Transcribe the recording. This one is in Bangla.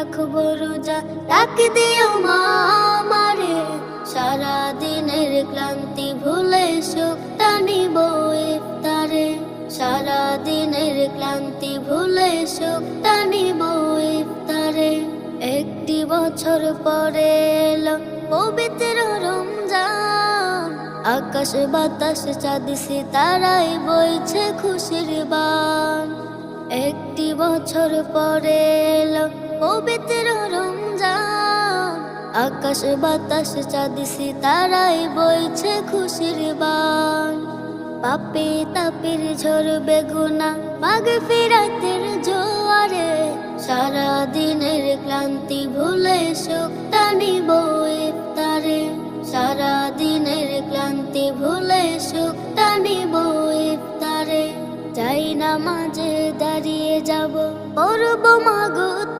রাখবো রোজা, ডাক দিও মা আমারে, সারা দিনের ক্লান্তি ভুলে সুখটা নিব ইফতারে, সারা দিনের ক্লান্তি ভুলে সুখটা নিব ইফতারে। একটি বছর পরে এলো পবিত্র রমজান, আকাশ বাতাস চাঁদ সিতারায় বইছে খুশির বান। একটি বছর পরে এলো পবিত্র রমজান, আকাশ বাতাস চাঁদ সিতারায় বইছে খুশির বান। পাপে তাপের ঝরবে গুনাহ মাগফিরাতের জোয়ারে, সারা দিনের ক্লান্তি ভুলে সুখটা নিব ইফতারে, সারা দিনের ক্লান্তি ভুলে সুখটা নিব ইফতারে। যাই নামাজে দাঁড়িয়ে যাব, পড়ব মাগো